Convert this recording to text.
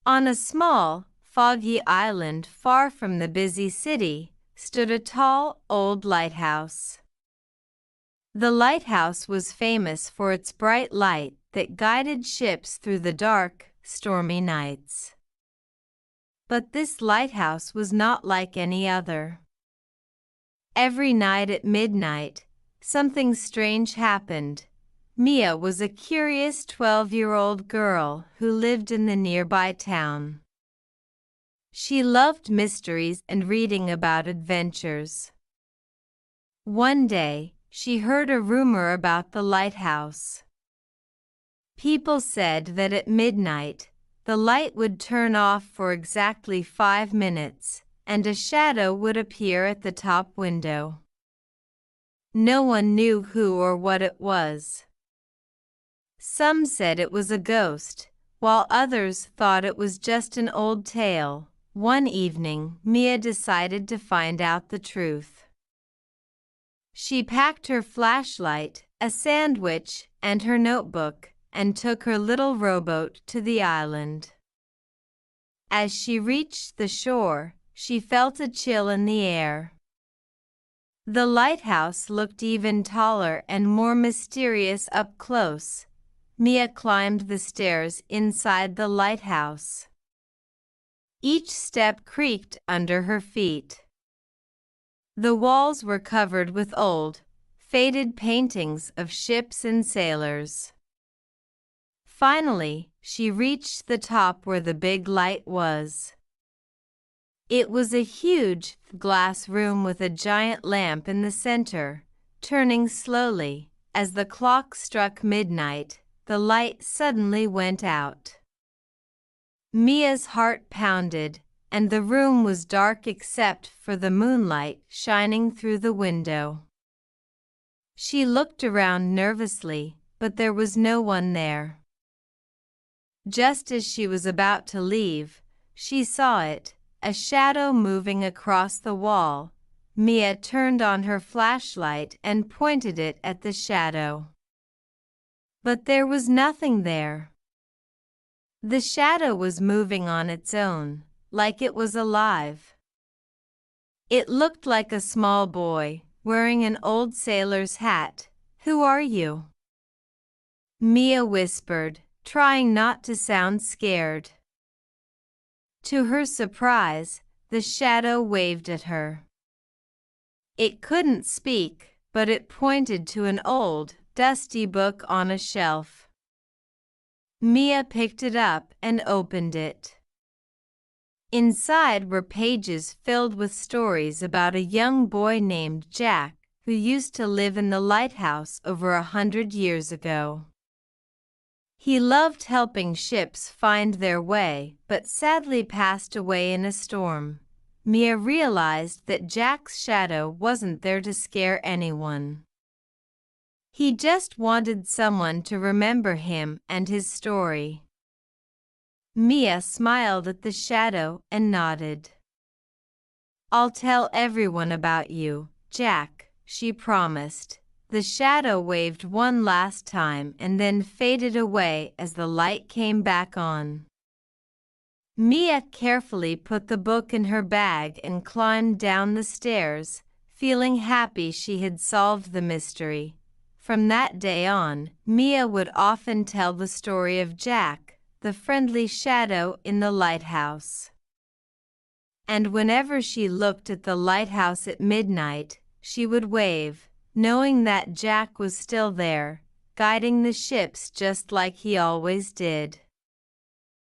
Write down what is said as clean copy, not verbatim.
On a small, foggy island far from the busy city stood a tall, old lighthouse. The lighthouse was famous for its bright light that guided ships through the dark, stormy nights. But this lighthouse was not like any other. Every night at midnight, something strange happened. Mia was a curious 12-year-old girl who lived in the nearby town. She loved mysteries and reading about adventures. One day, she heard a rumor about the lighthouse. People said that at midnight, the light would turn off for exactly 5 minutes, and a shadow would appear at the top window. No one knew who or what it was. Some said it was a ghost, while others thought it was just an old tale. One evening, Mia decided to find out the truth. She packed her flashlight, a sandwich, and her notebook, and took her little rowboat to the island. As she reached the shore, she felt a chill in the air. The lighthouse looked even taller and more mysterious up close. Mia climbed the stairs inside the lighthouse. Each step creaked under her feet. The walls were covered with old, faded paintings of ships and sailors. Finally, she reached the top where the big light was. It was a huge glass room with a giant lamp in the center, turning slowly. As the clock struck midnight, the light suddenly went out. Mia's heart pounded, and the room was dark except for the moonlight shining through the window. She looked around nervously, but there was no one there. Just as she was about to leave, she saw it, a shadow moving across the wall. Mia turned on her flashlight and pointed it at the shadow. But there was nothing there. The shadow was moving on its own, like it was alive. It looked like a small boy, wearing an old sailor's hat. "Who are you?" Mia whispered, trying not to sound scared. To her surprise, the shadow waved at her. It couldn't speak, but it pointed to an old, dusty book on a shelf. Mia picked it up and opened it. Inside were pages filled with stories about a young boy named Jack, who used to live in the lighthouse over 100 years ago. He loved helping ships find their way, but sadly passed away in a storm. Mia realized that Jack's shadow wasn't there to scare anyone. He just wanted someone to remember him and his story. Mia smiled at the shadow and nodded. "I'll tell everyone about you, Jack," she promised. The shadow waved one last time and then faded away as the light came back on. Mia carefully put the book in her bag and climbed down the stairs, feeling happy she had solved the mystery. From that day on, Mia would often tell the story of Jack, the friendly shadow in the lighthouse. And whenever she looked at the lighthouse at midnight, she would wave, knowing that Jack was still there, guiding the ships just like he always did.